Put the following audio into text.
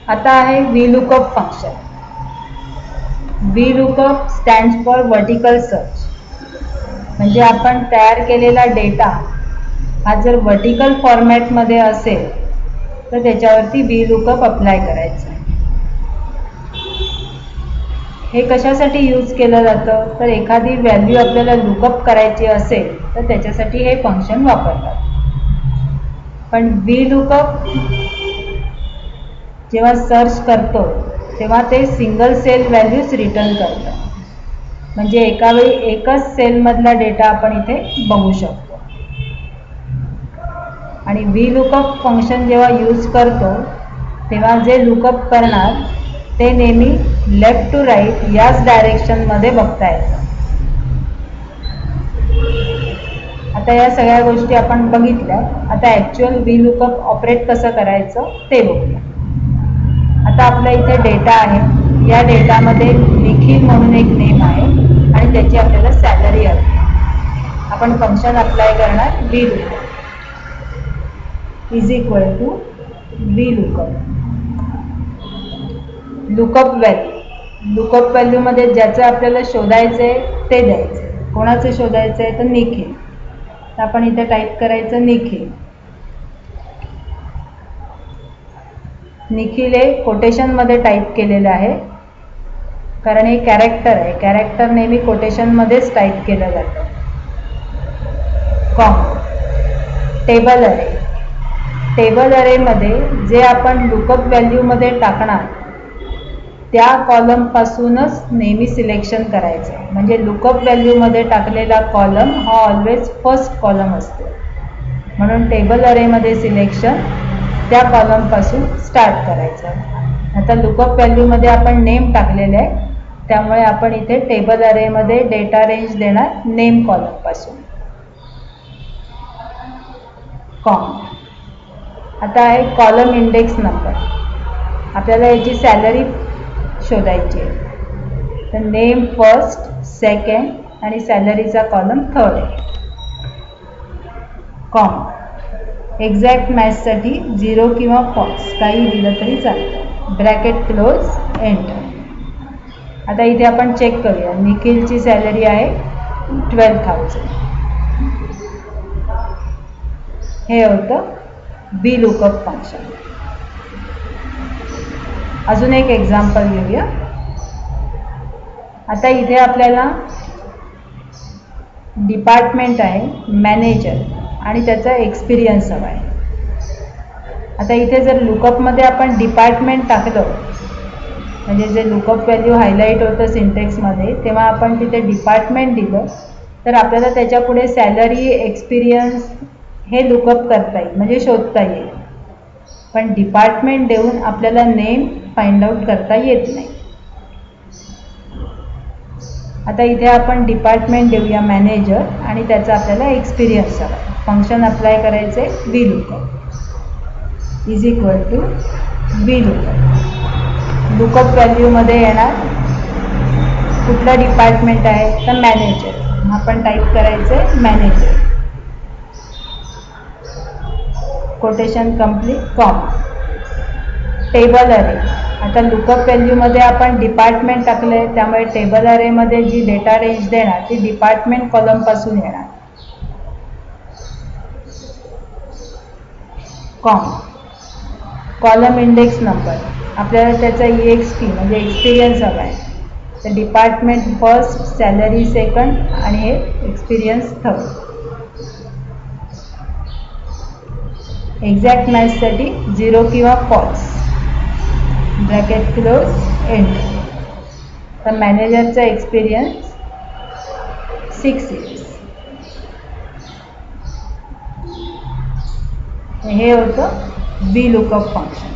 आता आहे VLOOKUP function. VLOOKUP stands for vertical search. म्हणजे आपण तयार केलेला डेटा हा जर वर्टिकल फॉर्मॅटमध्ये असेल तर त्याच्यावरती VLOOKUP अप्लाय करायचं. हे कशासाठी यूज केलं जातं तर एखादी व्हॅल्यू आपल्याला लुकअप करायची असेल तर त्याच्यासाठी हे फंक्शन वापरतात. पण VLOOKUP जेव्हा सर्च करतो तेव्हा ते सिंगल सेल व्हॅल्यूज रिटर्न करतं. म्हणजे एका वेळी एकच सेलमधला डेटा आपण इथे बघू शकतो. आणि VLOOKUP फंक्शन जेव्हा यूज करतो तेव्हा जे लुकअप करणार ते नेहमी लेफ्ट टू राईट याच डायरेक्शनमध्ये बघता येतं. आता या सगळ्या गोष्टी आपण बघितल्या. आता ॲक्च्युअल VLOOKUP ऑपरेट कसं करायचं ते बघूया. आता आपल्या इथे डेटा आहे. या डेटामध्ये निखिल म्हणून एक नेम आहे आणि त्याची आपल्याला सॅलरी हवी. आपण फंक्शन अप्लाय करणार VLOOKUP is equal to VLOOKUP lookup value. Lookup व्हॅल्यूमध्ये ज्याचं आपल्याला शोधायचं आहे ते द्यायचं. कोणाचं शोधायचं आहे तर निखिल. तर आपण इथे टाईप करायचं निखिल. निखिल हे कोटेशनमध्ये टाईप केलेलं आहे कारण हे कॅरेक्टर आहे. कॅरेक्टर नेहमी कोटेशनमध्येच टाईप केलं जातं. टेबल अरे. टेबल अरेमध्ये जे आपण लुकअप व्हॅल्यूमध्ये टाकणार त्या कॉलमपासूनच नेहमी सिलेक्शन करायचं. म्हणजे लुकअप व्हॅल्यूमध्ये टाकलेला कॉलम हा ऑलवेज फर्स्ट कॉलम असतो. म्हणून टेबल अरेमध्ये सिलेक्शन त्या कॉलमपासून स्टार्ट करायचं. आता लुकअप व्हॅल्यूमध्ये आपण नेम टाकलेले आहे त्यामुळे आपण इथे टेबल अरेमध्ये डेटा रेंज देणार नेम कॉलमपासून. आता आहे कॉलम इंडेक्स नंबर. आपल्याला याची सॅलरी शोधायची आहे. तर नेम फर्स्ट, सेकंड आणि सॅलरीचा कॉलम थर्ड आहे. एक्झॅक्ट मॅचसाठी 0 किंवा फॉल्स काही दिलं तरी चालतं. Bracket close, enter. आता इथे आपण चेक करूया. निखिलची सॅलरी आहे 12,000. हे होतं VLOOKUP फंक्शन. अजून एक एक्झाम्पल घेऊया. आता इथे आपल्याला डिपार्टमेंट आहे मॅनेजर आणि त्याचा एक्सपिरियन्स हवा आहे. आता इथे जर लुकअपमध्ये आपण डिपार्टमेंट टाकलं म्हणजे जे लुकअप व्हॅल्यू हायलाईट होतं सिंटेक्समध्ये तेव्हा आपण तिथे डिपार्टमेंट दिलं तर आपल्याला त्याच्या पुढे सॅलरी, एक्सपिरियन्स हे लुकअप करता येईल म्हणजे शोधता येईल. पण डिपार्टमेंट देऊन आपल्याला नेम फाइंड आउट करता येत नाही. आता इथे आपण डिपार्टमेंट देऊया मॅनेजर आणि त्याचा आपल्याला एक्सपिरियन्स हवा. फंक्शन अप्लाय करायचे VLOOKUP is equal to VLOOKUP. Lookup व्हॅल्यूमध्ये येणार कुठलं डिपार्टमेंट आहे तर मॅनेजर. आपण टाईप करायचं मॅनेजर. कोटेशन कंप्लीट, टेबल अरे. आता लुकअप व्हॅल्यूमध्ये आपण डिपार्टमेंट टाकले त्यामुळे टेबल अरेमध्ये जी डेटा रेंज देणार ती डिपार्टमेंट कॉलमपासून येणार. Column index number. आपल्याला त्याचा EXP म्हणजे एक्सपिरियन्स हवा आहे. तर डिपार्टमेंट फर्स्ट, सॅलरी सेकंड आणि हे एक्सपिरियन्स थर्ड. एक्झॅक्ट मॅचसाठी 0 किंवा फॉल्स. Bracket close, enter. तर मॅनेजरचा एक्सपिरियन्स 6 years. हे होतं VLOOKUP फंक्शन.